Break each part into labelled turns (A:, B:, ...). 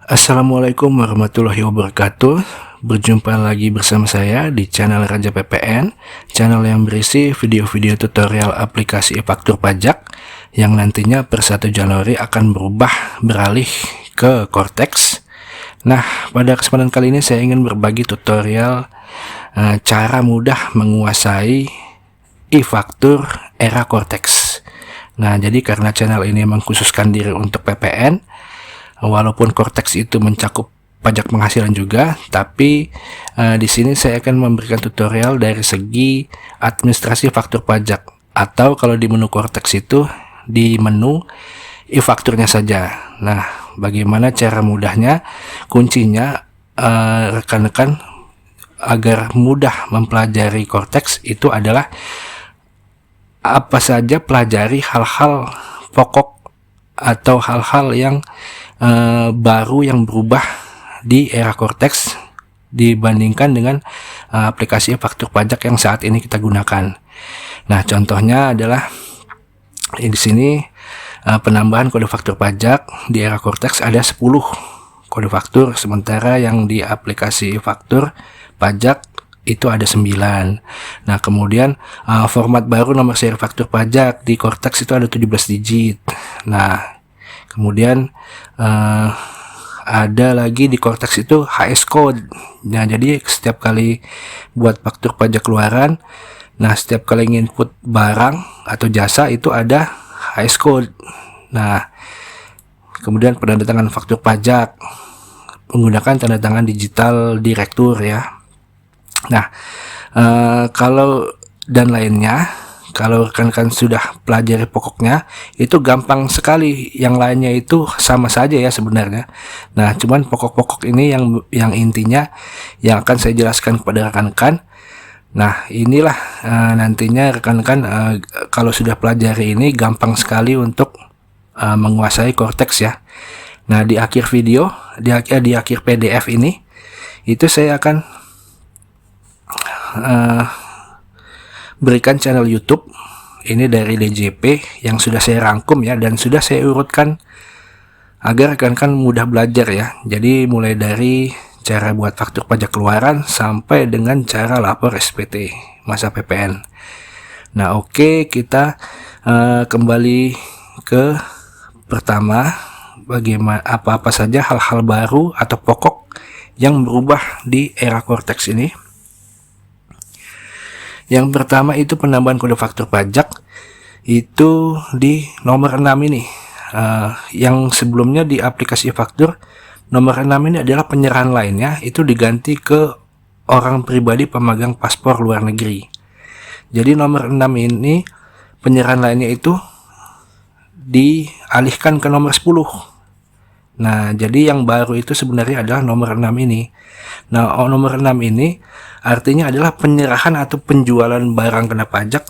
A: Assalamualaikum warahmatullahi wabarakatuh. Berjumpa lagi bersama saya di channel Raja PPN, channel yang berisi video-video tutorial aplikasi e-faktur pajak yang nantinya per 1 Januari akan beralih ke Cortex. Nah, pada kesempatan kali ini saya ingin berbagi tutorial cara mudah menguasai e-faktur era Cortex. Nah, jadi karena channel ini mengkhususkan diri untuk PPN, walaupun Cortex itu mencakup pajak penghasilan juga, tapi di sini saya akan memberikan tutorial dari segi administrasi faktur pajak, atau kalau di menu Cortex itu di menu e-fakturnya saja. Nah, bagaimana cara mudahnya? Kuncinya rekan-rekan agar mudah mempelajari Cortex itu adalah apa saja pelajari hal-hal pokok atau hal-hal yang baru yang berubah di era Cortex dibandingkan dengan aplikasi faktur pajak yang saat ini kita gunakan. Nah, contohnya adalah di sini penambahan kode faktur pajak di era Cortex ada 10 kode faktur, sementara yang di aplikasi faktur pajak itu ada 9. Nah, kemudian format baru nomor seri faktur pajak di Cortex itu ada 17 digit. Nah, kemudian ada lagi di Cortex itu HS code. Nah, jadi setiap kali buat faktur pajak keluaran, nah setiap kali input barang atau jasa itu ada HS code. Nah, kemudian penandatangan faktur pajak menggunakan tanda tangan digital direktur ya. Nah, kalau dan lainnya, kalau rekan-rekan sudah pelajari pokoknya, itu gampang sekali. Yang lainnya itu sama saja ya sebenarnya. Nah, cuman pokok-pokok ini yang intinya yang akan saya jelaskan kepada rekan-rekan. Nah, inilah nantinya rekan-rekan kalau sudah pelajari ini gampang sekali untuk menguasai Cortex ya. Nah, di akhir video, di akhir PDF ini, itu saya akan berikan channel YouTube ini dari DJP yang sudah saya rangkum ya, dan sudah saya urutkan agar rekan-rekan mudah belajar ya. Jadi mulai dari cara buat faktur pajak keluaran sampai dengan cara lapor SPT masa PPN. Nah, oke, kita kembali ke pertama, bagaimana apa-apa saja hal-hal baru atau pokok yang berubah di era Cortex ini. Yang pertama itu penambahan kode faktur pajak itu di nomor 6 ini. Yang sebelumnya di aplikasi faktur nomor 6 ini adalah penyerahan lainnya itu diganti ke orang pribadi pemegang paspor luar negeri. Jadi nomor 6 ini penyerahan lainnya itu dialihkan ke nomor 10. Nah, jadi yang baru itu sebenarnya adalah nomor 6 ini. Nah, nomor 6 ini artinya adalah penyerahan atau penjualan barang kena pajak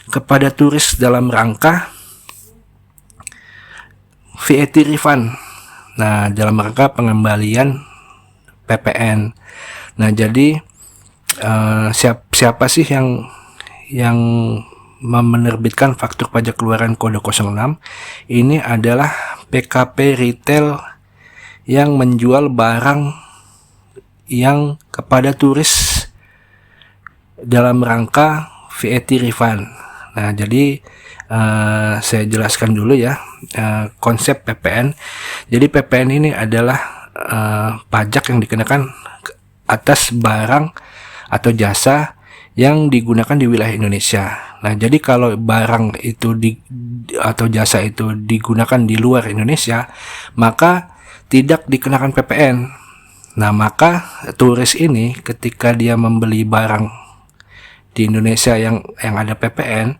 A: kepada turis dalam rangka VAT refund. Nah, dalam rangka pengembalian PPN. Nah, jadi siapa sih yang menerbitkan faktur pajak keluaran kode 06? Ini adalah PKP retail yang menjual barang yang kepada turis dalam rangka VAT refund. Nah, jadi saya jelaskan dulu ya konsep PPN. Jadi PPN ini adalah pajak yang dikenakan atas barang atau jasa yang digunakan di wilayah Indonesia. Nah, jadi kalau barang itu atau jasa itu digunakan di luar Indonesia, maka tidak dikenakan PPN. Nah, maka turis ini ketika dia membeli barang di Indonesia yang ada PPN,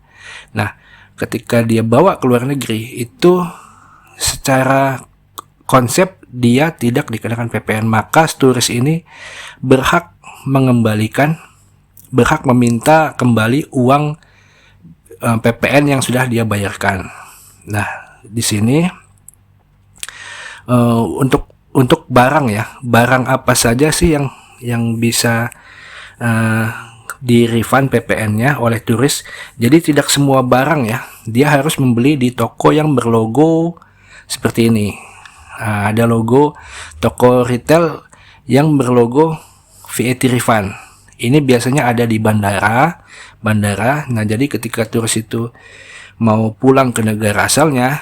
A: nah ketika dia bawa ke luar negeri itu secara konsep dia tidak dikenakan PPN, maka turis ini berhak meminta kembali uang PPN yang sudah dia bayarkan. Nah, di sini untuk barang ya, barang apa saja sih yang bisa di refund PPN-nya oleh turis. Jadi tidak semua barang ya, dia harus membeli di toko yang berlogo seperti ini. Nah, ada logo toko retail yang berlogo VAT refund. Ini biasanya ada di bandara. Nah, jadi ketika turis itu mau pulang ke negara asalnya,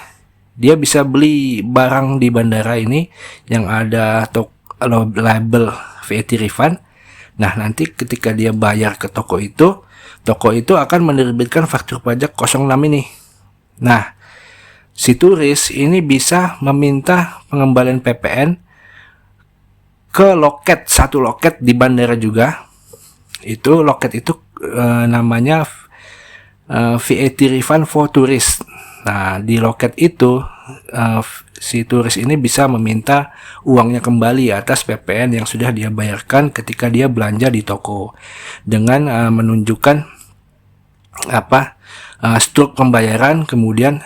A: dia bisa beli barang di bandara ini yang ada label VAT refund. Nah, nanti ketika dia bayar ke toko itu akan menerbitkan faktur pajak 06 ini. Nah, si turis ini bisa meminta pengembalian PPN ke satu loket di bandara juga. Itu loket itu namanya VAT refund for tourist. Nah, di loket itu si turis ini bisa meminta uangnya kembali atas PPN yang sudah dia bayarkan ketika dia belanja di toko, dengan menunjukkan struk pembayaran, kemudian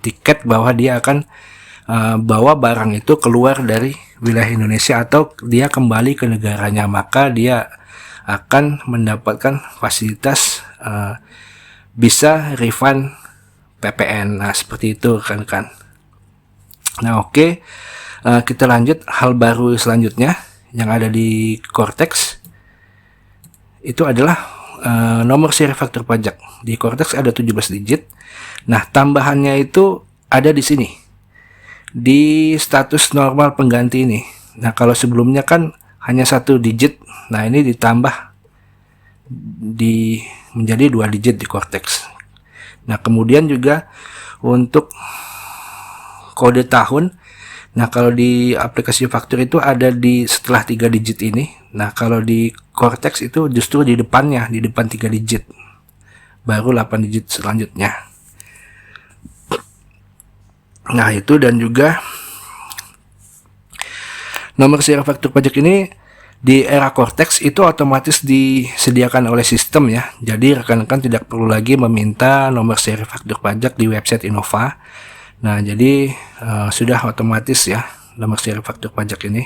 A: tiket bahwa dia akan bawa barang itu keluar dari wilayah Indonesia atau dia kembali ke negaranya, maka dia akan mendapatkan fasilitas bisa refund PPN. Nah, seperti itu kan. Nah, oke. Kita lanjut hal baru selanjutnya yang ada di Cortex. Itu adalah nomor seri faktur pajak. Di Cortex ada 17 digit. Nah, tambahannya itu ada di sini, di status normal pengganti ini. Nah, kalau sebelumnya kan hanya 1 digit. Nah, ini ditambah menjadi 2 digit di Cortex. Nah, kemudian juga untuk kode tahun. Nah, kalau di aplikasi faktur itu ada di setelah 3 digit ini. Nah, kalau di Cortex itu justru di depan 3 digit. Baru 8 digit selanjutnya. Nah, itu, dan juga nomor seri faktur pajak ini di era Cortex itu otomatis disediakan oleh sistem ya. Jadi rekan-rekan tidak perlu lagi meminta nomor seri faktur pajak di website Innova. Nah, jadi sudah otomatis ya nomor seri faktur pajak ini.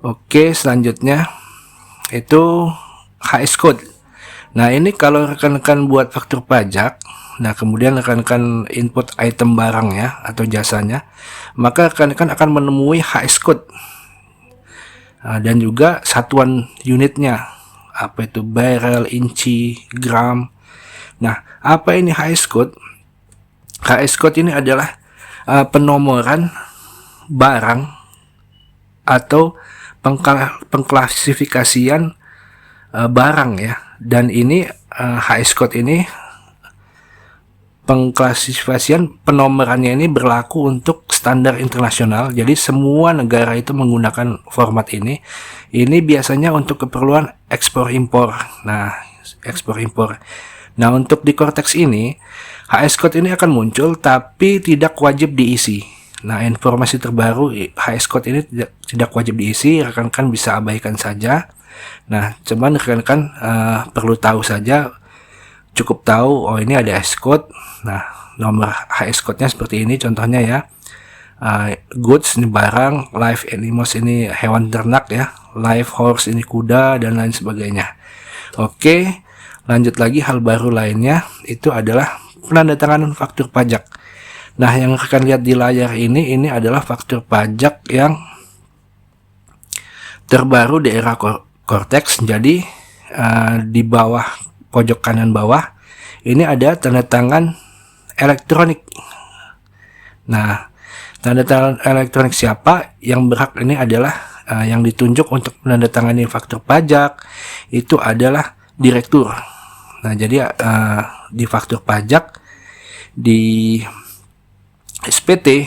A: Oke, selanjutnya itu HS code. Nah, ini kalau rekan-rekan buat faktur pajak, nah kemudian rekan-rekan input item barang ya atau jasanya, maka rekan-rekan akan menemui HS code. Dan juga satuan unitnya, apa itu barrel, inci, gram. Nah, apa ini HS code? HS code ini adalah penomoran barang atau pengklasifikasian barang ya. Dan ini HS code ini, pengklasifikasian penomorannya ini berlaku untuk standar internasional. Jadi semua negara itu menggunakan format ini. Ini biasanya untuk keperluan ekspor impor. Nah, ekspor impor. Nah, untuk di Cortex ini HS code ini akan muncul tapi tidak wajib diisi. Nah, informasi terbaru HS code ini tidak wajib diisi, rekan-rekan bisa abaikan saja. Nah, cuman rekan-rekan perlu tahu saja, cukup tahu oh ini ada HS code. Nah, nomor HS code-nya seperti ini contohnya ya. Goods ini barang, live animals ini hewan ternak ya, live horse ini kuda, dan lain sebagainya. Oke, lanjut lagi hal baru lainnya itu adalah penandatanganan faktur pajak. Nah, yang rekan lihat di layar ini adalah faktur pajak yang terbaru di era Cortex. Jadi di bawah pojok kanan bawah ini ada tanda tangan elektronik. Nah, tanda tangan elektronik siapa yang berhak ini adalah yang ditunjuk untuk menandatangani faktur pajak itu adalah direktur. Nah, jadi di faktur pajak, di SPT,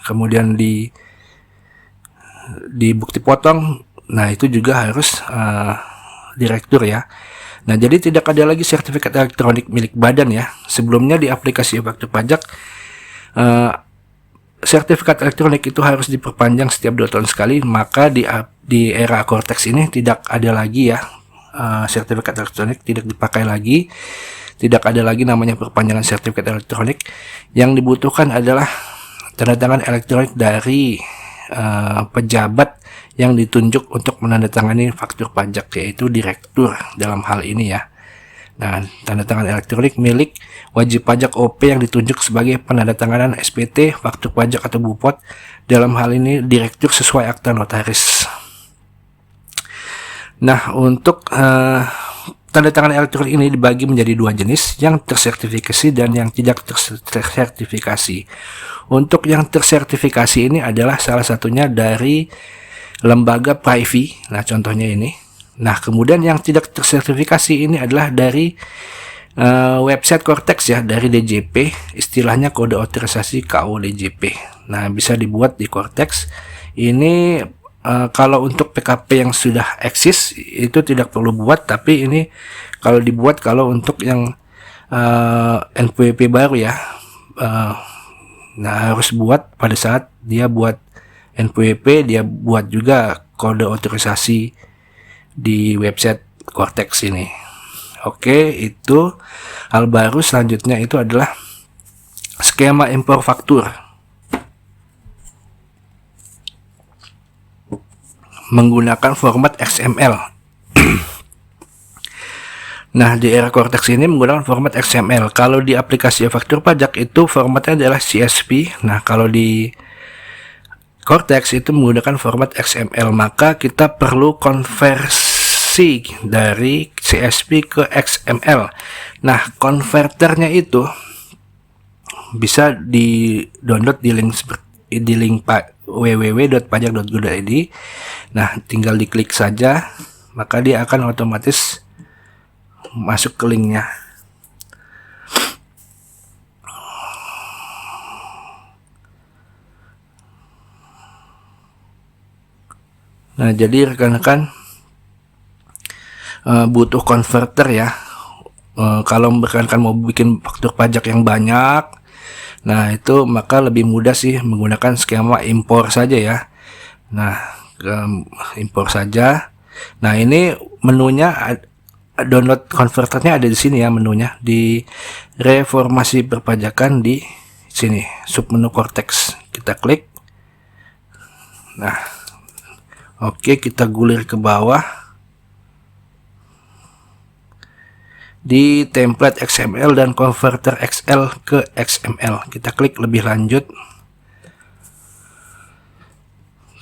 A: kemudian di bukti potong, nah itu juga harus direktur ya. Nah, jadi tidak ada lagi sertifikat elektronik milik badan ya. Sebelumnya di aplikasi faktur pajak sertifikat elektronik itu harus diperpanjang setiap 2 tahun sekali, maka di era Cortex ini tidak ada lagi ya, sertifikat elektronik tidak dipakai lagi, tidak ada lagi namanya perpanjangan sertifikat elektronik. Yang dibutuhkan adalah tanda tangan elektronik dari pejabat yang ditunjuk untuk menandatangani faktur pajak, yaitu direktur dalam hal ini ya. Nah, tanda tangan elektronik milik wajib pajak OP yang ditunjuk sebagai penandatanganan SPT, faktur pajak atau bupot, dalam hal ini direktur sesuai akta notaris. Nah, untuk tanda tangan elektronik ini dibagi menjadi dua jenis, yang tersertifikasi dan yang tidak tersertifikasi. Untuk yang tersertifikasi ini adalah salah satunya dari lembaga Privy. Nah, contohnya ini. Nah, kemudian yang tidak tersertifikasi ini adalah dari website Cortex ya, dari DJP, istilahnya kode otorisasi KO DJP. Nah, bisa dibuat di Cortex. Ini kalau untuk PKP yang sudah eksis itu tidak perlu buat, tapi ini kalau dibuat kalau untuk yang NPWP baru ya. Nah, harus buat pada saat dia buat NPWP, dia buat juga kode otorisasi di website Cortex ini. Oke, itu hal baru. Selanjutnya itu adalah skema impor faktur menggunakan format XML. Nah, di era Cortex ini menggunakan format XML. Kalau di aplikasi faktur pajak itu formatnya adalah CSV. Nah, kalau di Cortex itu menggunakan format XML, maka kita perlu konversi dari CSV ke XML. Nah, konverternya itu bisa di-download di link www.pajak.go.id. Nah, tinggal diklik saja, maka dia akan otomatis masuk ke linknya. Nah, jadi rekan-rekan butuh konverter ya. Kalau rekan-rekan mau bikin faktur pajak yang banyak, nah itu maka lebih mudah sih menggunakan skema impor saja ya. Nah, impor saja. Nah, ini menunya, download konverternya ada di sini ya, menunya di reformasi perpajakan di sini, submenu Cortex. Kita klik. Nah, oke, kita gulir ke bawah di template XML dan converter XL ke XML. Kita klik lebih lanjut.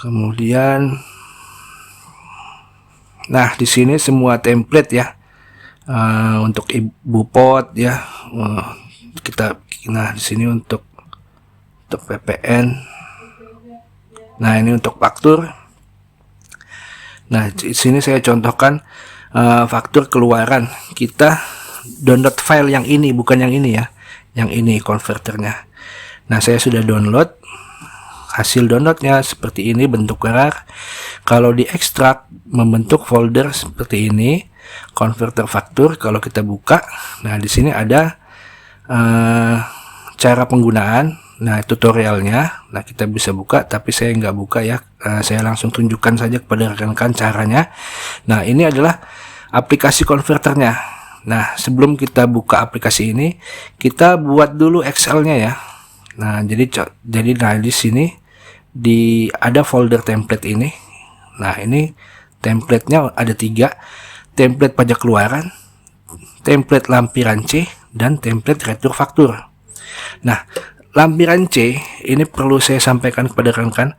A: Kemudian, nah di sini semua template ya, untuk ibu pot ya. Nah di sini untuk PPN. Nah, ini untuk faktur. Nah, di sini saya contohkan faktur keluaran. Kita download file yang ini, bukan yang ini ya. Yang ini konverternya. Nah, saya sudah download. Hasil downloadnya seperti ini, bentuk rar. Kalau diekstrak membentuk folder seperti ini, konverter faktur. Kalau kita buka, nah di sini ada cara penggunaan. Nah, tutorialnya. Nah, kita bisa buka, tapi saya nggak buka ya. Saya langsung tunjukkan saja kepada rekan-rekan caranya. Nah, ini adalah aplikasi konverternya. Nah, sebelum kita buka aplikasi ini, kita buat dulu Excel-nya ya. Nah, jadi nah di sini ada folder template ini. Nah, ini template-nya ada 3. Template pajak keluaran, template lampiran C, dan template retur faktur. Nah, lampiran C ini perlu saya sampaikan kepada rekan-rekan.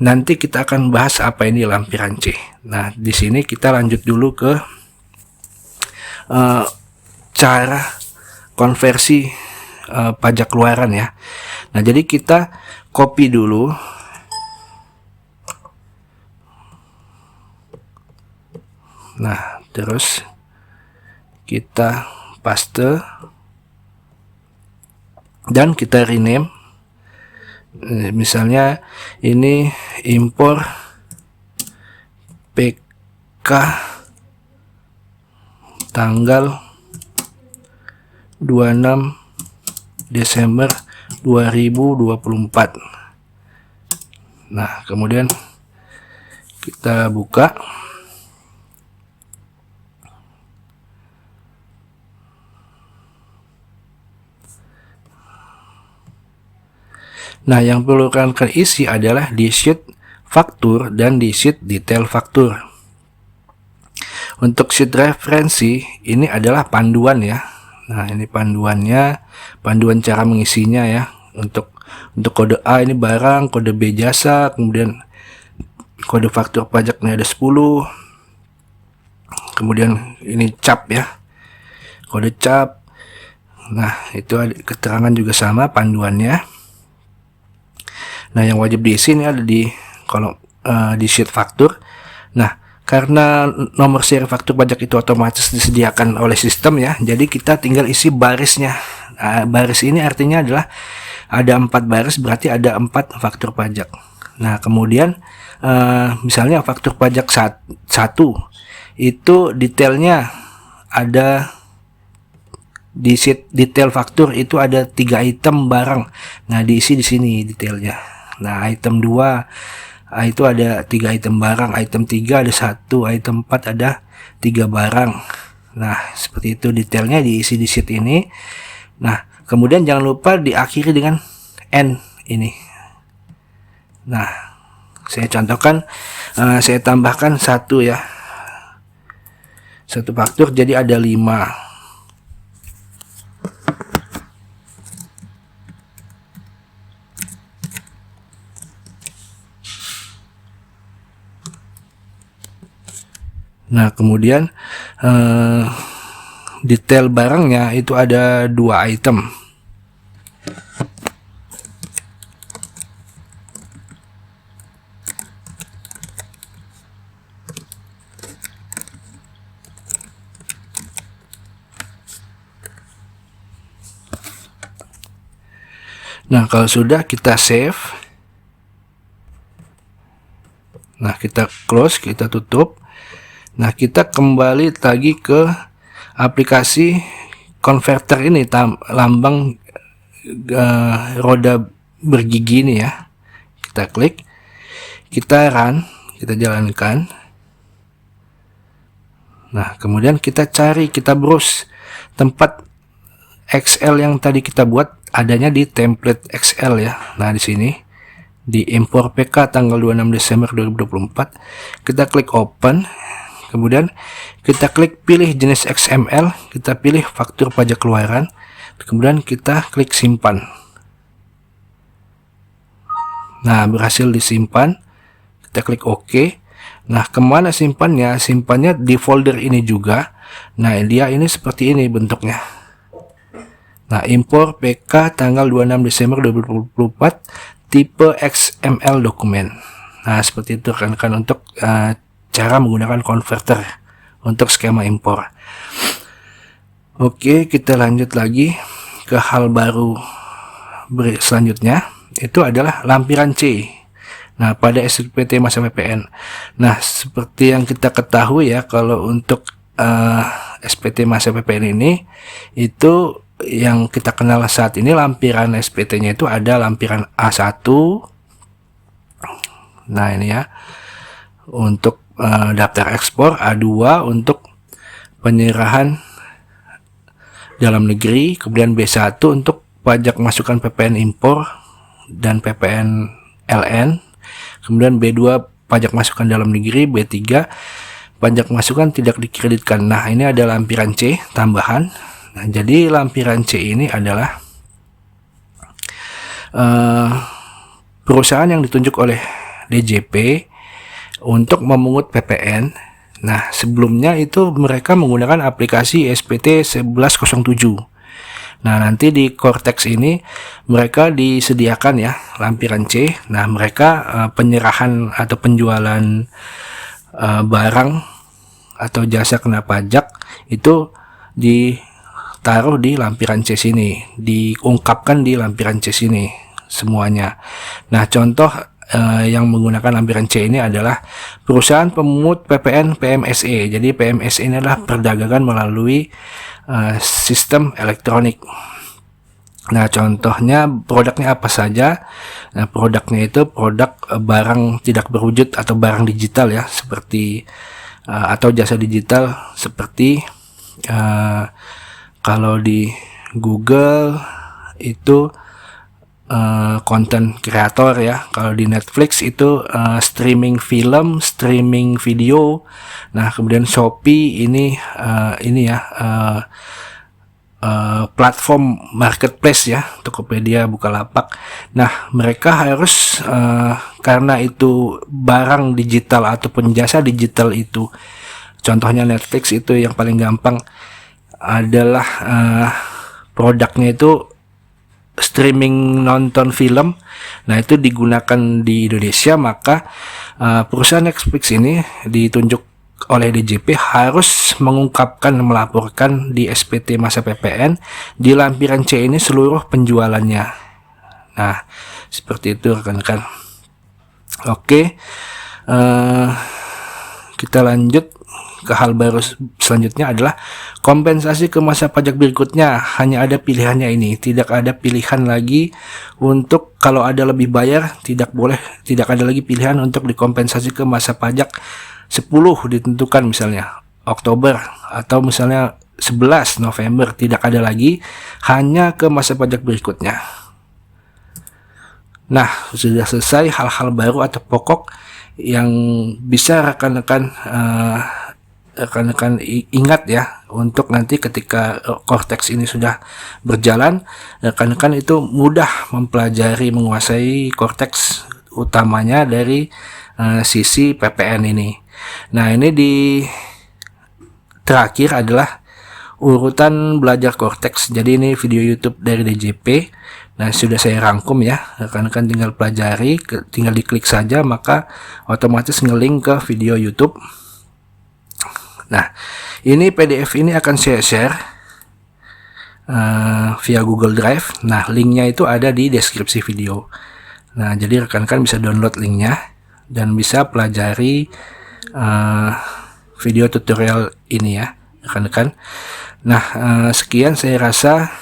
A: Nanti kita akan bahas apa ini lampiran C. Nah, di sini kita lanjut dulu ke cara konversi pajak keluaran ya. Nah, jadi kita copy dulu. Nah, terus kita paste dan kita rename. Misalnya ini impor PK tanggal 26 Desember 2024. Nah, kemudian kita buka. Nah, yang perlu kalian isi adalah di sheet faktur dan di sheet detail faktur. Untuk sheet referensi ini adalah panduan ya. Nah, ini panduannya, panduan cara mengisinya ya. Untuk kode A ini barang, kode B jasa, kemudian kode faktur pajaknya ada 10. Kemudian ini cap ya. Kode cap. Nah, itu ada keterangan juga sama panduannya. Nah, yang wajib diisi ini ada di kolom di sheet faktur. Nah, karena nomor seri faktur pajak itu otomatis disediakan oleh sistem ya, jadi kita tinggal isi barisnya. Nah, baris ini artinya adalah ada 4 baris, berarti ada 4 faktur pajak. Nah, kemudian misalnya faktur pajak 1 itu detailnya ada di sheet detail faktur itu ada 3 item barang. Nah, diisi di sini detailnya. Nah, item 2 itu ada 3 item barang, item 3 ada 1, item 4 ada 3 barang. Nah, seperti itu detailnya diisi di sheet ini. Nah, kemudian jangan lupa diakhiri dengan N ini. Nah, saya contohkan, saya tambahkan 1 ya, 1 faktur, jadi ada 5. Nah, kemudian detail barangnya itu ada 2 item. Nah, kalau sudah kita save. Nah, kita close, kita tutup. Nah, kita kembali lagi ke aplikasi converter ini, lambang roda bergigi ini ya. Kita klik, kita run, kita jalankan. Nah, kemudian kita cari, kita browse tempat Excel yang tadi kita buat, adanya di template Excel ya. Nah, di sini di impor PK tanggal 26 Desember 2024, kita klik open. Kemudian kita klik pilih jenis XML, kita pilih faktur pajak keluaran, kemudian kita klik simpan. Nah, berhasil disimpan, kita klik OK. Nah, kemana simpannya? Simpannya di folder ini juga. Nah, dia ini seperti ini bentuknya. Nah, impor PK tanggal 26 Desember 2024, tipe XML dokumen. Nah, seperti itu kan untuk cara menggunakan converter untuk skema impor. Oke, kita lanjut lagi ke hal baru selanjutnya, itu adalah lampiran C. Nah, pada SPT masa PPN. Nah, seperti yang kita ketahui ya, kalau untuk SPT masa PPN ini, itu yang kita kenal saat ini lampiran SPT-nya itu ada lampiran A1. Nah, ini ya, untuk daftar ekspor, A2 untuk penyerahan dalam negeri, kemudian B1 untuk pajak masukan PPN impor dan PPN LN, kemudian B2 pajak masukan dalam negeri, B3 pajak masukan tidak dikreditkan. Nah, ini ada lampiran C tambahan. Nah, jadi lampiran C ini adalah perusahaan yang ditunjuk oleh DJP untuk memungut PPN. Nah, sebelumnya itu mereka menggunakan aplikasi SPT 1107. Nah, nanti di Cortex ini mereka disediakan ya lampiran C. Nah, mereka penyerahan atau penjualan barang atau jasa kena pajak itu ditaruh di lampiran C sini, diungkapkan di lampiran C sini semuanya. Nah, contoh yang menggunakan lampiran C ini adalah perusahaan pemungut PPN PMSE. Jadi PMSE ini adalah perdagangan melalui sistem elektronik. Nah, contohnya produknya apa saja? Nah, produknya itu produk barang tidak berwujud atau barang digital ya, seperti atau jasa digital seperti kalau di Google itu konten kreator ya. Kalau di Netflix itu streaming film, streaming video. Nah, kemudian Shopee ini ya platform marketplace ya, Tokopedia, Bukalapak. Nah, mereka harus karena itu barang digital ataupun jasa digital itu, contohnya Netflix itu yang paling gampang adalah produknya itu streaming nonton film. Nah, itu digunakan di Indonesia, maka perusahaan Netflix ini ditunjuk oleh DJP harus mengungkapkan, melaporkan di SPT masa PPN di lampiran C ini seluruh penjualannya. Nah, seperti itu rekan-rekan. Oke, kita lanjut ke hal baru selanjutnya adalah kompensasi ke masa pajak berikutnya. Hanya ada pilihannya ini, tidak ada pilihan lagi untuk kalau ada lebih bayar, tidak ada lagi pilihan untuk dikompensasi ke masa pajak 10 ditentukan misalnya Oktober atau misalnya 11 November, tidak ada lagi, hanya ke masa pajak berikutnya. Nah, sudah selesai hal-hal baru atau pokok yang bisa rekan-rekan ingat ya, untuk nanti ketika Cortex ini sudah berjalan, rekan-rekan itu mudah mempelajari, menguasai Cortex utamanya dari sisi PPN ini. Nah, ini di terakhir adalah urutan belajar Cortex. Jadi ini video YouTube dari DJP. Nah, sudah saya rangkum ya, rekan-rekan tinggal pelajari, tinggal diklik saja maka otomatis ngelink ke video YouTube. Nah, ini PDF ini akan saya share via Google Drive. Nah, linknya itu ada di deskripsi video. Nah, jadi rekan-rekan bisa download linknya dan bisa pelajari video tutorial ini ya, rekan-rekan. Nah, sekian saya rasa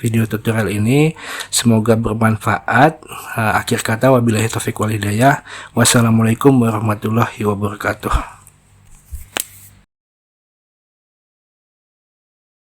A: video tutorial ini, semoga bermanfaat. Akhir kata, wabillahi taufiq wal hidayah. Wassalamualaikum warahmatullahi wabarakatuh.